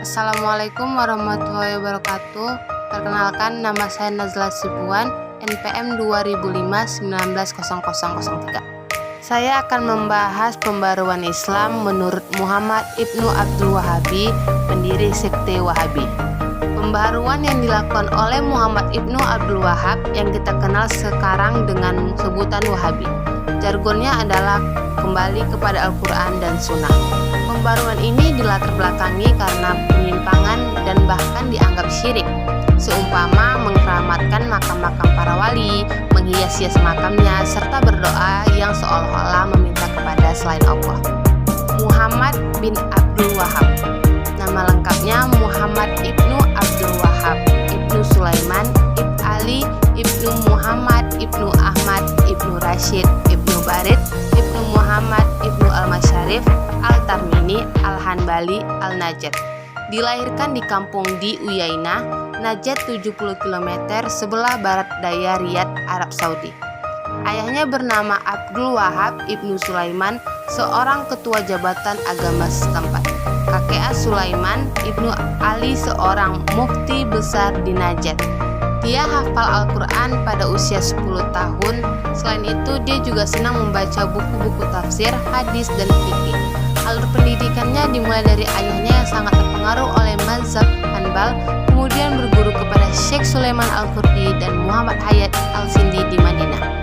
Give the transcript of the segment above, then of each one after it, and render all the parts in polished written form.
Assalamualaikum warahmatullahi wabarakatuh. Perkenalkan, nama saya Nazla Sibuan, NPM 2005-190003. Saya akan membahas pembaruan Islam menurut Muhammad Ibnu Abdul Wahabi, pendiri sekte Wahabi. Pembaruan yang dilakukan oleh Muhammad Ibnu Abdul Wahab yang kita kenal sekarang dengan sebutan Wahabi. Jargonnya adalah kembali kepada Al-Quran dan Sunnah. Pembaruan ini dilatar belakangi karena penyimpangan dan bahkan dianggap syirik, seumpama mengkeramatkan makam-makam para wali, menghias-hias makamnya, serta berdoa yang seolah-olah meminta kepada selain Allah. Muhammad bin Abdul Wahab. Nama lengkapnya Muhammad Ibnu Abdul Wahab, Ibnu Sulaiman, Ibnu Ali, Ibnu Muhammad, Ibnu Ahmad, Ibnu Rashid, Ibnu Barid, Ibnu Muhammad, Ibnu Al-Masyarif, Al-Tarmini, Al-Hanbali, Al-Najd. Dilahirkan di kampung di Uyainah, Najd 70 km sebelah barat daya Riyadh, Arab Saudi. Ayahnya bernama Abdul Wahab Ibnu Sulaiman, seorang ketua jabatan agama setempat. Kakeknya Sulaiman Ibnu Ali, seorang mufti besar di Najd. Dia hafal Al-Quran pada usia 10 tahun. Selain itu, dia juga senang membaca buku-buku tafsir, hadis, dan fikih. Alur pendidikannya dimulai dari ayahnya yang sangat terpengaruh oleh mazhab Hanbal, kemudian berguru kepada Syekh Sulaiman Al-Qurdi dan Muhammad Hayat Al-Sindi di Madinah.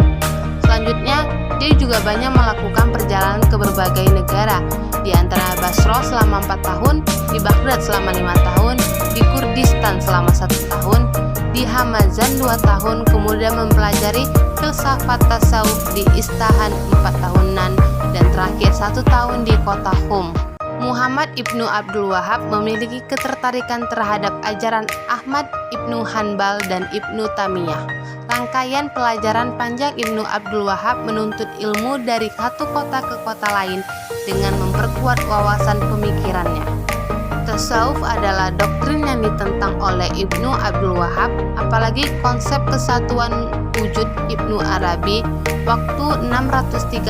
Selanjutnya, dia juga banyak melakukan perjalanan ke berbagai negara, di antara Basra selama 4 tahun, di Baghdad selama 5 tahun, di Kurdistan selama 1 tahun, di Hamazan 2 tahun, kemudian mempelajari filsafat tasawuf di Isfahan 4 tahunan, dan terakhir 1 tahun di kota Qum. Muhammad Ibnu Abdul Wahab memiliki ketertarikan terhadap ajaran Ahmad Ibnu Hanbal dan Ibnu Taimiyah. Rangkaian pelajaran panjang Ibnu Abdul Wahab menuntut ilmu dari satu kota ke kota lain dengan memperkuat wawasan pemikirannya. Tasawuf adalah doktrin yang ditentang oleh Ibnu Abdul Wahab, apalagi konsep kesatuan wujud Ibnu Arabi waktu 638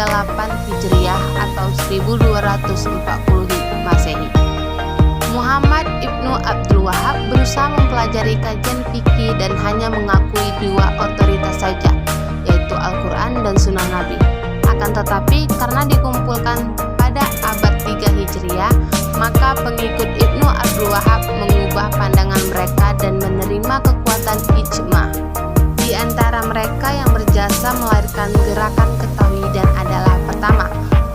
Hijriah atau 1240 Masehi. Muhammad Ibnu Abdul Wahab berusaha mempelajari kajian fikih dan hanya mengakui 2 otoritas saja, yaitu Al-Quran dan Sunnah Nabi. Akan tetapi karena dikumpulkan pada abad 3 Hijriah, maka pengikut Ibnu Abdul Wahab mengubah pandangan mereka dan menerima kekuatan ijma. Di antara mereka yang berjasa melahirkan gerakan ketauhidan adalah pertama,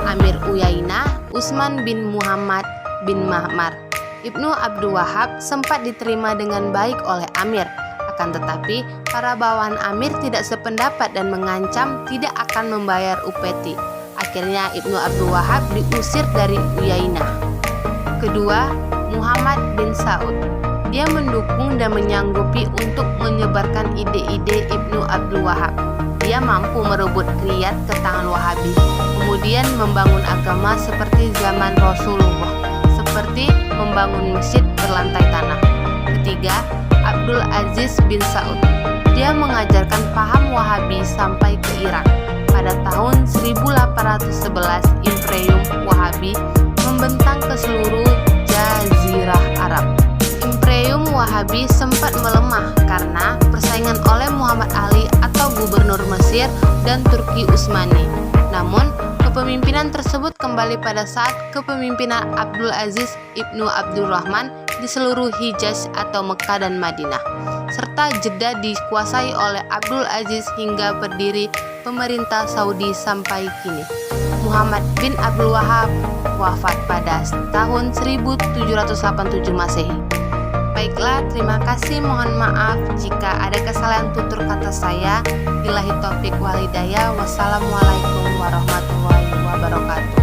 Amir Uyainah, Utsman bin Muhammad bin Ma'mar. Ibnu Abdul Wahab sempat diterima dengan baik oleh Amir, akan tetapi para bawahan Amir tidak sependapat dan mengancam tidak akan membayar upeti. Akhirnya Ibnu Abdul Wahab diusir dari Uyainah. Kedua, Muhammad bin Saud. Dia mendukung dan menyanggupi untuk menyebarkan ide-ide Ibnu Abdul Wahab. Dia mampu merebut Riyadh ke tangan Wahabi, kemudian membangun agama seperti zaman Rasulullah, seperti membangun masjid berlantai tanah. Ketiga, Abdul Aziz bin Saud. Dia mengajarkan paham Wahabi sampai ke Irak. Pada tahun 1811, Imperium Wahabi membentang ke seluruh Jazirah Arab. Imperium Wahabi sempat melemah karena persaingan oleh Muhammad Ali atau gubernur Mesir dan Turki Utsmani. Namun, kepemimpinan tersebut kembali pada saat kepemimpinan Abdul Aziz Ibnu Abdul Rahman di seluruh Hijaz atau Mekah dan Madinah, serta Jeddah dikuasai oleh Abdul Aziz hingga berdiri pemerintah Saudi sampai kini. Muhammad bin Abdul Wahab wafat pada tahun 1787 Masehi. Baiklah, terima kasih. Mohon maaf jika ada kesalahan tutur kata saya. Billahi taufik wal hidayah. Wassalamualaikum warahmatullahi wabarakatuh.